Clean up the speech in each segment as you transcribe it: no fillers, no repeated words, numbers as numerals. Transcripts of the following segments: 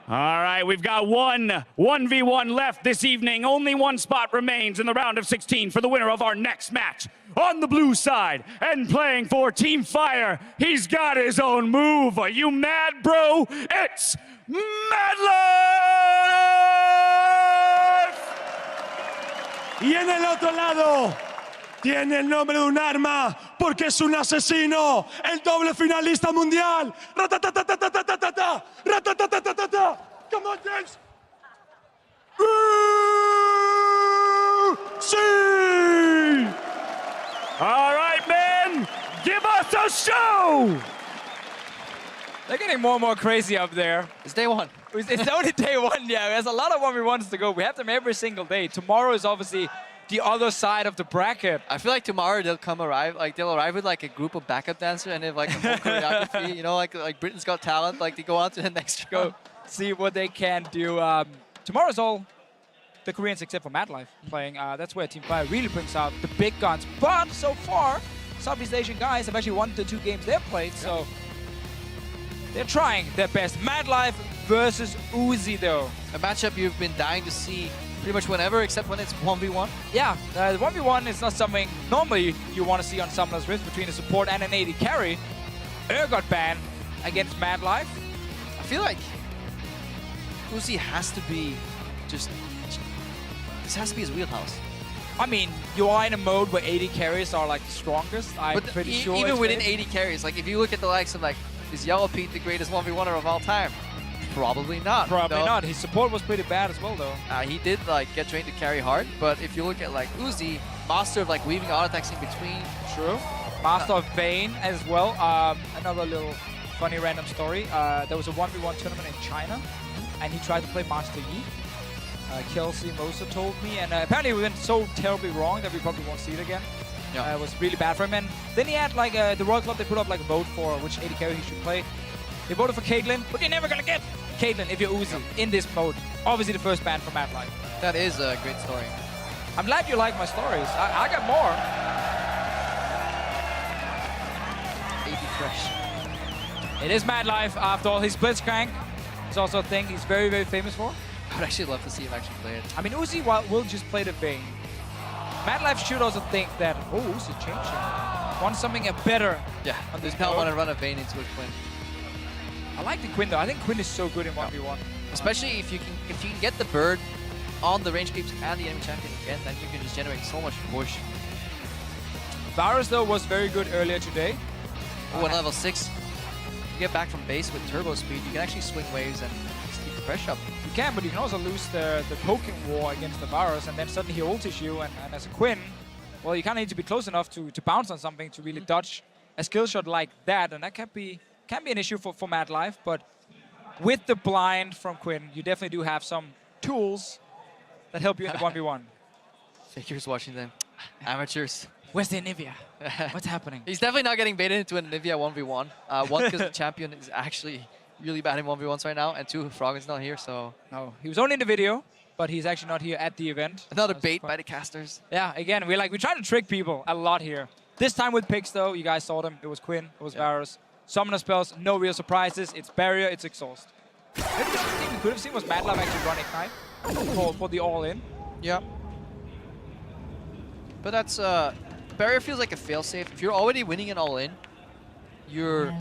All right, we've got 1v1 left this evening. Only one spot remains in the round of 16 for the winner of our next match. On the blue side and playing for Team Fire, he's got his own move. Are you mad, bro? It's Madlife! Y en el otro lado tiene el nombre de un arma porque es un asesino, el doble finalista mundial. Ratatatatatatatata, ratatatatata. Come on, James. Sí. All right, man, give us a show! They're getting more and more crazy up there. It's day one. It's only day one, yeah. There's a lot of 1v1s to go. We have them every single day. Tomorrow is obviously the other side of the bracket. I feel like tomorrow they'll arrive with like a group of backup dancers and they have like a whole choreography, you know, like Britain's Got Talent, like they go on to the next Go round. see what they can do. Tomorrow's all the Koreans except for Madlife playing. That's where Team Fire really brings out the big guns. But so far, Southeast Asian guys have actually won the 2 games they've played, so they're trying their best. Madlife versus Uzi, though. A matchup you've been dying to see pretty much whenever, except when it's 1v1. Yeah, the 1v1 is not something normally you want to see on Summoner's Rift between a support and an AD carry. Got banned against Madlife. I feel like Uzi has to be just... This has to be his wheelhouse. I mean, you are in a mode where AD carries are like the strongest. I'm pretty sure. Even within AD carries, like if you look at the likes of like, is Yellow Pete the greatest 1v1er of all time? Probably not. Probably not. His support was pretty bad as well, though. He did like get trained to carry hard, but if you look at like Uzi, master of like weaving auto attacks in between. True. Master of Vayne as well. Another little funny random story. There was a 1v1 tournament in China, and he tried to play Master Yi. Kelsey Moser told me, and apparently it went so terribly wrong that we probably won't see it again. Yeah. It was really bad for him. And then he had like the Royal Club, they put up like a vote for which AD carry he should play. They voted for Caitlyn, but you're never gonna get Caitlyn if you're Uzi in this mode. Obviously the first ban for Madlife. That is a great story. I'm glad you like my stories. I got more. AD fresh. It is Madlife after all. His Blitzcrank is also a thing he's very, very famous for. I would actually love to see him actually play it. I mean, Uzi will just play the Vayne. Madlife should also think that, oh, Uzi changing. Want something better. Yeah, on this not mode. want to run a Vayne into a Quinn. I like the Quinn though. I think Quinn is so good in 1v1. Especially if you can get the bird on the range creeps and the enemy champion again, then you can just generate so much push. Varus though was very good earlier today. When level 6, you get back from base with turbo speed, you can actually swing waves and just keep the pressure up. You can, but you can also lose the poking war against the Varus, and then suddenly he ultis you, and as a Quinn, well, you kind of need to be close enough to bounce on something to really dodge a skill shot like that, and that can be an issue for Madlife, but with the blind from Quinn, you definitely do have some tools that help you in the 1v1. Fakers watching them. Amateurs. Where's the Nivea? What's happening? He's definitely not getting baited into a Nivea 1v1. One, because the champion is actually really bad in 1v1s right now, and 2, Froggen's not here, so... No, he was only in the video, but he's actually not here at the event. Another bait by the casters. Yeah, again, we try to trick people a lot here. This time with picks, though, you guys saw them. It was Quinn, it was Varus. Summoner spells, no real surprises. It's Barrier, it's Exhaust. Maybe the only thing we could have seen was Madlife actually run Ignite for the all-in. Yeah. But that's... Barrier feels like a failsafe. If you're already winning an all-in, you're...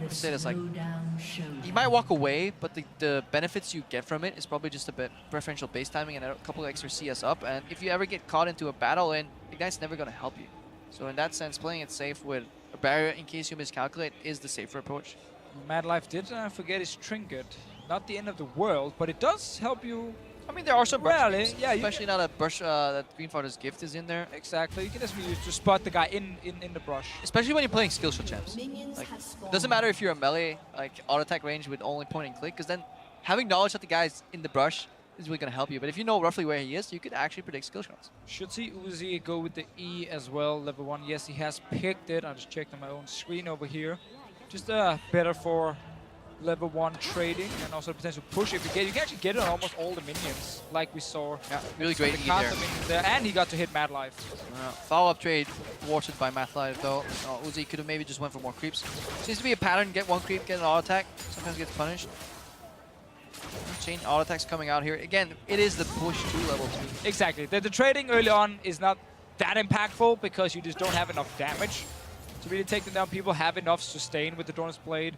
Let's say this, like... You might walk away, but the benefits you get from it is probably just a bit preferential base timing and a couple of extra CS up. And if you ever get caught into a battle in, Ignite's never going to help you. So in that sense, playing it safe with a Barrier in case you miscalculate is the safer approach. Madlife did forget his Trinket. Not the end of the world, but it does help you. I mean, there are some brush games, yeah, especially now that brush that Greenfather's Gift is in there. Exactly, you can just use to spot the guy in the brush. Especially when you're playing skill shot champs. Like, it doesn't matter if you're a melee, like auto attack range with only point and click, because then having knowledge that the guy's in the brush is really going to help you. But if you know roughly where he is, you could actually predict skill shots. Should see Uzi go with the E as well, level 1. Yes, he has picked it. I just checked on my own screen over here. Just better for level 1 trading and also potential push. If you get, you can actually get it on almost all the minions, like we saw. Yeah, really great E there. And he got to hit Madlife. Follow-up trade thwarted by Madlife though. Uzi could have maybe just went for more creeps. Seems to be a pattern: get one creep, get an auto attack. Sometimes gets punished. Chain auto attacks coming out here. Again, it is the push to level 2. Exactly. The trading early on is not that impactful because you just don't have enough damage to really take them down. People have enough sustain with the Dorn's Blade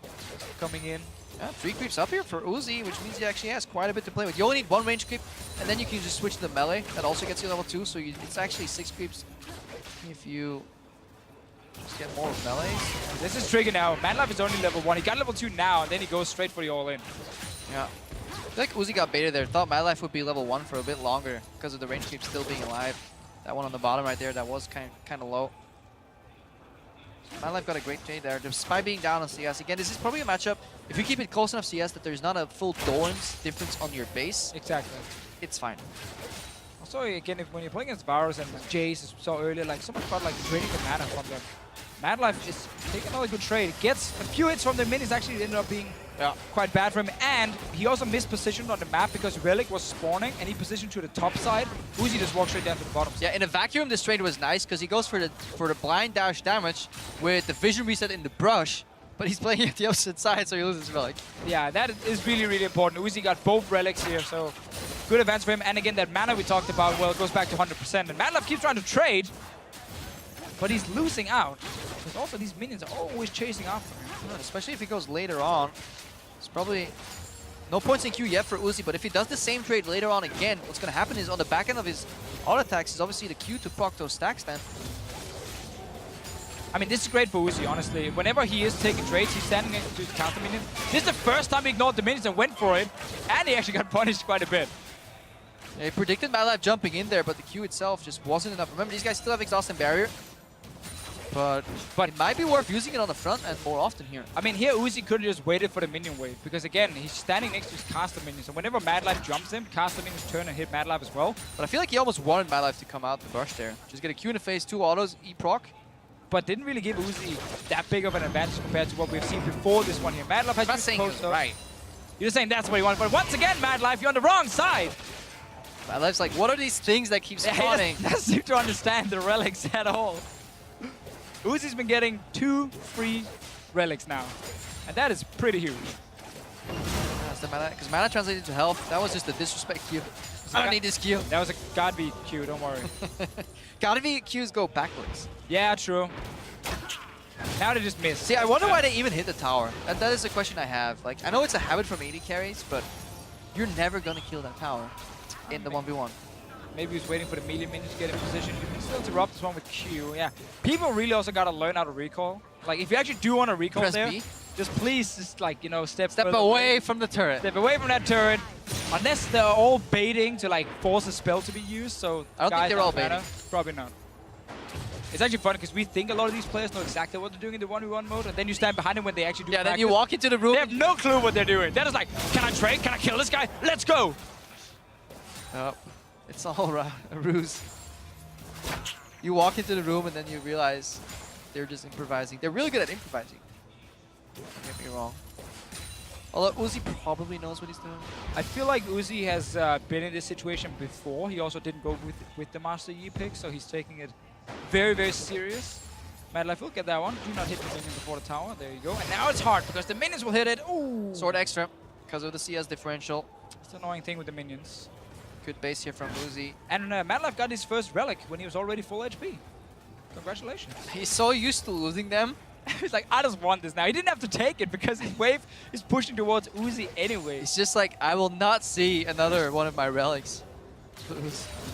coming in. Yeah, 3 creeps up here for Uzi, which means he actually has quite a bit to play with. You only need 1 range creep, and then you can just switch to the melee. That also gets you level 2, so it's actually 6 creeps if you just get more melees. This is tricky now. Madlife is only level 1. He got level 2 now, and then he goes straight for the all-in. Yeah. I feel like Uzi got baited there. Thought Madlife would be level 1 for a bit longer because of the range creep still being alive. That one on the bottom right there, that was kind of low. Madlife got a great trade there, despite being down on CS. Again, this is probably a matchup, if you keep it close enough CS that there's not a full Dorn's difference on your base, Exactly. it's fine. Also, again, when you're playing against Varus and Jace, as we saw earlier, like so much about like draining the mana from them. Madlife is taking another good trade. Gets a few hits from the minions, actually ended up being quite bad for him. And he also mispositioned on the map because Relic was spawning and he positioned to the top side. Uzi just walked straight down to the bottom side. Yeah, in a vacuum, this trade was nice because he goes for the blind dash damage with the vision reset in the brush, but he's playing at the opposite side, so he loses Relic. Yeah, that is really, really important. Uzi got both relics here, so good advance for him. And again, that mana we talked about, well, it goes back to 100%. And Madlife keeps trying to trade, but he's losing out. Because also these minions are always chasing after him. Yeah, especially if he goes later on. It's probably no points in Q yet for Uzi, but if he does the same trade later on again, what's going to happen is on the back end of his auto attacks is obviously the Q to proc those stacks then. I mean, this is great for Uzi, honestly. Whenever he is taking trades, he's standing next to the counter minion. This is the first time he ignored the minions and went for it, and he actually got punished quite a bit. Yeah, he predicted Madlife jumping in there, but the Q itself just wasn't enough. Remember, these guys still have Exhaust and Barrier, but it might be worth using it on the front end more often here. I mean, here Uzi could have just waited for the minion wave, because again, he's standing next to his caster minions, so whenever Madlife jumps him, caster minions turn and hit Madlife as well. But I feel like he almost wanted Madlife to come out the brush there. Just get a Q in the face, 2 autos, E-proc. But didn't really give Uzi that big of an advantage compared to what we've seen before this one here. Madlife has not saying he was right. You're saying that's what he wanted, but once again, Madlife, you're on the wrong side. Madlife's like, what are these things that keep spawning? He doesn't seem to understand the relics at all. Uzi's been getting 2 free relics now, and that is pretty huge. That's the mana, because mana translated to health. That was just a disrespect Q. I don't need this Q. That was a God V Q, don't worry. God V Qs go backwards. Yeah, true. Now they just missed. See, I wonder why they even hit the tower. That is a question I have. Like, I know it's a habit from AD carries, but you're never gonna kill that tower in the 1v1. Maybe he's waiting for the melee minions to get in position. You can still interrupt this one with Q. Yeah. People really also gotta learn how to recall. Like, if you actually do want to recall Press there, B. just please, just like, you know, step away from the turret. Step away from that turret. Unless they're all baiting to like force a spell to be used. So I don't think they're all baiting. Probably not. It's actually funny because we think a lot of these players know exactly what they're doing in the 1v1 mode, and then you stand behind them when they actually do practice. Then you walk into the room. They have no clue what they're doing. They're just like, can I trade? Can I kill this guy? Let's go! It's all a ruse. You walk into the room and then you realize they're just improvising. They're really good at improvising. Don't get me wrong. Although Uzi probably knows what he's doing. I feel like Uzi has been in this situation before. He also didn't go with the Master Yi pick, so he's taking it very, very serious. Madlife will get that one. Do not hit the minion before the tower. There you go. And now it's hard because the minions will hit it. Ooh! Sword extra because of the CS differential. It's the annoying thing with the minions. Good base here from Uzi. And Madlife got his first relic when he was already full HP. Congratulations. He's so used to losing them. He's like, I just want this now. He didn't have to take it because his wave is pushing towards Uzi anyway. It's just like, I will not see another one of my relics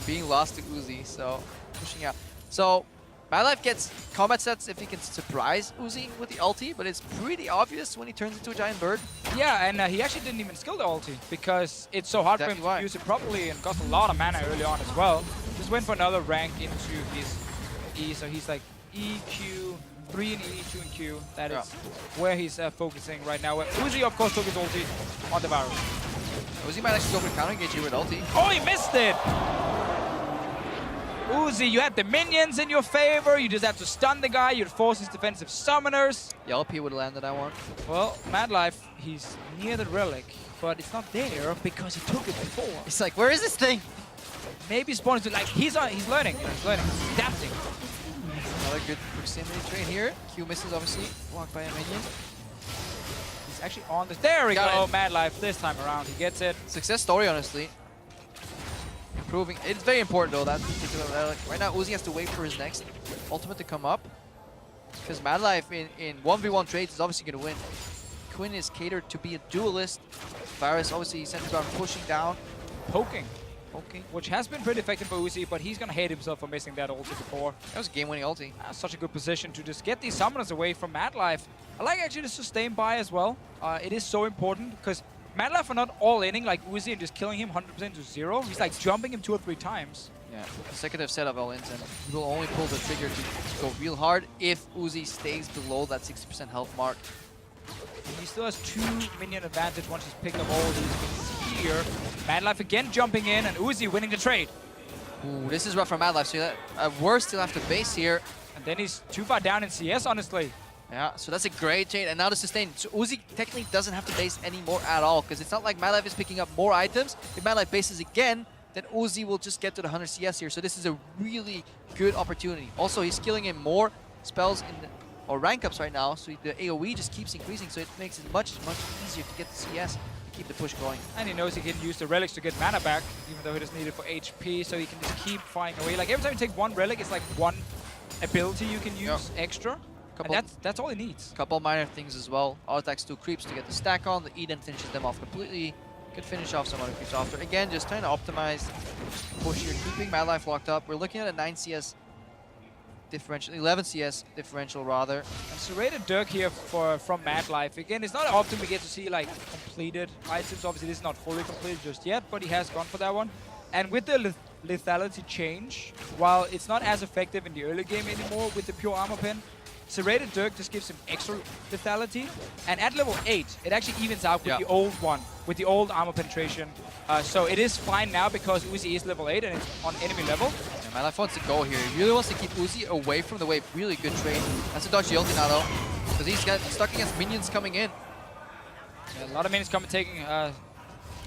being lost to Uzi, so pushing out. So Madlife gets combat sets if he can surprise Uzi with the ulti, but it's pretty obvious when he turns into a giant bird. Yeah, and he actually didn't even skill the ulti because it's so hard for him to use it properly and cost a lot of mana early on as well. Just went for another rank into his E, so he's like E, Q, 3 in E, 2 in Q. That is where he's focusing right now. Uzi, of course, took his ulti on the Varus. Uzi might actually go for counter engage here with ulti. Oh, he missed it! Uzi, you had the minions in your favor. You just have to stun the guy. You'd force his defensive summoners. The LP would have landed that one. Well, Madlife, he's near the relic, but it's not there because he took it before. It's like, where is this thing? Maybe spawn's like he's learning. He's learning. He's adapting. Another good proximity trade here. Q misses, obviously. Blocked by a minion. He's actually on this. There we Got go. it. Madlife this time around. He gets it. Success story, honestly. Improving. It's very important, though, that particular relic. Right now, Uzi has to wait for his next ultimate to come up. Because Madlife in 1v1 trades is obviously going to win. Quinn is catered to be a duelist. Varus, obviously, center ground pushing down. Poking. Okay. Which has been pretty effective for Uzi, but he's going to hate himself for missing that ulti before. That was a game-winning ulti. Such a good position to just get these summoners away from Madlife. I like actually the sustain buy as well. It is so important because Madlife are not all inning like Uzi and just killing him 100% to 0. He's like jumping him 2 or 3 times. Yeah, consecutive set of all-ins, and he will only pull the trigger to go real hard if Uzi stays below that 60% health mark. He still has 2 minion advantage once he's picked up all these things here. Madlife again jumping in, and Uzi winning the trade. Ooh, this is rough for Madlife, so that, at worst he'll have to base here. And then he's too far down in CS, honestly. Yeah, so that's a great trade, and now the sustain. So Uzi technically doesn't have to base anymore at all, because it's not like Madlife is picking up more items. If Madlife bases again, then Uzi will just get to the 100 CS here, so this is a really good opportunity. Also, he's killing in more spells in the, or rank ups right now, so the AoE just keeps increasing, so it makes it much easier to get the CS and keep the push going. And he knows he can use the relics to get mana back, even though it is needed for HP, so he can just keep flying away. Like every time you take 1 relic, it's like 1 ability you can use extra. And that's all he needs. Couple minor things as well. All attacks 2 creeps to get the stack on. The Eden finishes them off completely. Could finish off some other creeps after. Again, just trying to optimize push here, keeping Madlife locked up. We're looking at a 9 CS differential, 11 CS differential rather. And serrated Dirk here from Madlife. Again, it's not often we get to see like completed items. Obviously, this is not fully completed just yet, but he has gone for that one. And with the lethality change, while it's not as effective in the early game anymore with the pure armor pen, serrated Dirk just gives him extra lethality, and at level 8, it actually evens out with the old one, with the old armor penetration. So it is fine now because Uzi is level 8 and it's on enemy level. Yeah, Madlife wants to go here. He really wants to keep Uzi away from the wave. Really good trade. That's a dodge the ulti now though, because he's stuck against minions coming in. Yeah, a lot of minions coming taking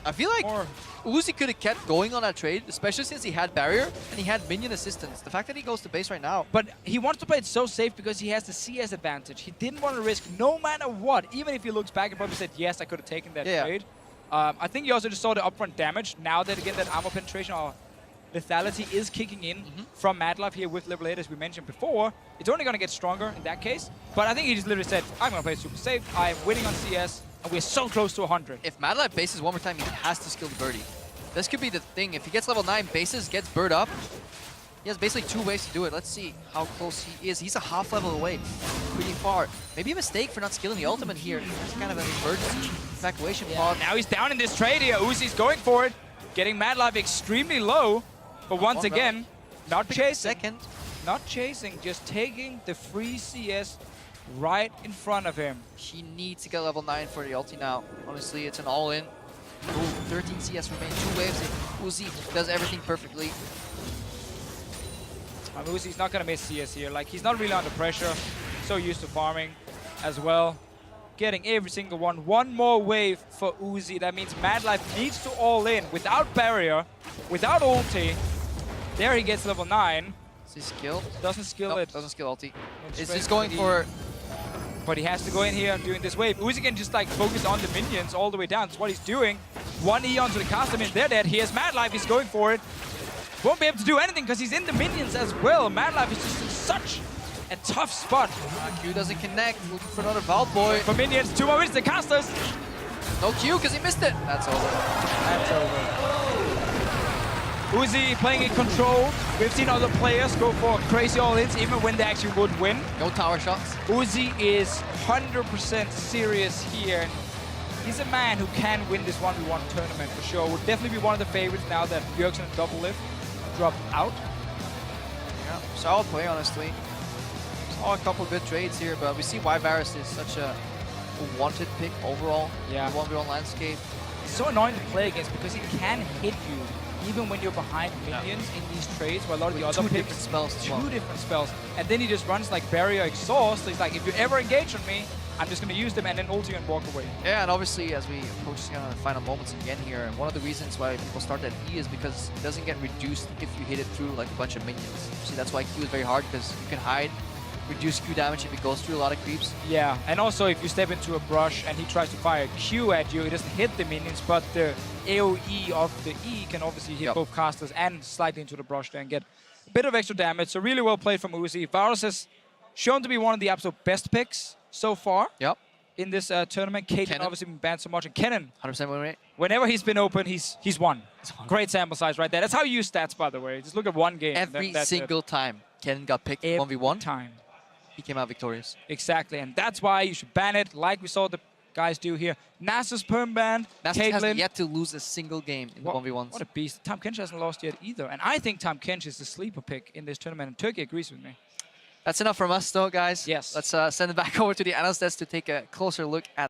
I feel like more. Uzi could have kept going on that trade, especially since he had barrier and he had minion assistance. The fact that he goes to base right now. But he wants to play it so safe because he has the CS advantage. He didn't want to risk no matter what. Even if he looks back and probably said, yes, I could have taken that trade. I think he also just saw the upfront damage. Now that, again, that armor penetration or lethality is kicking in from Madlife here with level 8, as we mentioned before. It's only going to get stronger in that case. But I think he just literally said, I'm going to play super safe. I'm winning on CS. And we're so close to 100. If Madlife bases one more time, he has to skill the birdie. This could be the thing. If he gets level 9 bases, gets bird up, he has basically 2 ways to do it. Let's see how close he is. He's a half level away. Pretty far. Maybe a mistake for not skilling the ultimate here. It's kind of an emergency evacuation pod. Now he's down in this trade here. Uzi's going for it. Getting Madlife extremely low. But once again, not chasing. Second. Not chasing, just taking the free CS right in front of him. He needs to get level 9 for the ulti now. Honestly, it's an all-in. 13 CS remain, 2 waves. Uzi does everything perfectly. Uzi's not going to miss CS here. Like, he's not really under pressure. So used to farming as well. Getting every single one. One more wave for Uzi. That means Madlife needs to all in without barrier, without ulti. There he gets level 9. Is he skilled? Doesn't skill it. Doesn't skill ulti. Is this going for... But he has to go in here doing this wave. Uzi can just like focus on the minions all the way down. That's what he's doing. 1 E onto the caster minion. They're dead. He has Madlife. He's going for it. Won't be able to do anything because he's in the minions as well. Madlife is just in such a tough spot. Q doesn't connect. Looking for another Vault Boy. For minions, 2 more minutes. The casters. No Q because he missed it. That's over. That's over. Uzi playing it controlled. We've seen other players go for crazy all-ins even when they actually would win. No tower shots. Uzi is 100% serious here. He's a man who can win this 1v1 tournament for sure. Would definitely be one of the favorites now that Bjergsen and Double Lift dropped out. Yeah, solid play, honestly. Saw a couple good trades here, but we see why Varus is such a wanted pick overall in the 1v1 landscape. It's so annoying to play against because he can hit you even when you're behind minions in these trades, where a lot of the other picks, different spells as well. 2 different spells. And then he just runs like Barrier Exhaust. So he's like, if you ever engage on me, I'm just going to use them and then ulti and walk away. Yeah, and obviously as we approach the final moments again here, and one of the reasons why people start that E is because it doesn't get reduced if you hit it through like a bunch of minions. See, that's why Q is very hard, because you can hide reduce Q damage if it goes through a lot of creeps. Yeah, and also if you step into a brush and he tries to fire a Q at you, it doesn't hit the minions, but the AoE of the E can obviously hit both casters and slightly into the brush there and get a bit of extra damage. So really well played from Uzi. Varus has shown to be one of the absolute best picks so far in this tournament. Caitlyn obviously been banned so much, and Kennen, 100% win rate. whenever he's been open, he's won. Great sample size right there. That's how you use stats, by the way. Just look at one game. Every single time Kennen got picked 1v1, time. he came out victorious. Exactly, and that's why you should ban it, like we saw the guys do here. Nasus perm ban. Nasus hasn't yet to lose a single game in the 1v1s. What a beast. Tahm Kench hasn't lost yet either, and I think Tahm Kench is the sleeper pick in this tournament, and Turkey agrees with me. That's enough from us though, guys. Yes. Let's send it back over to the analyst desk to take a closer look at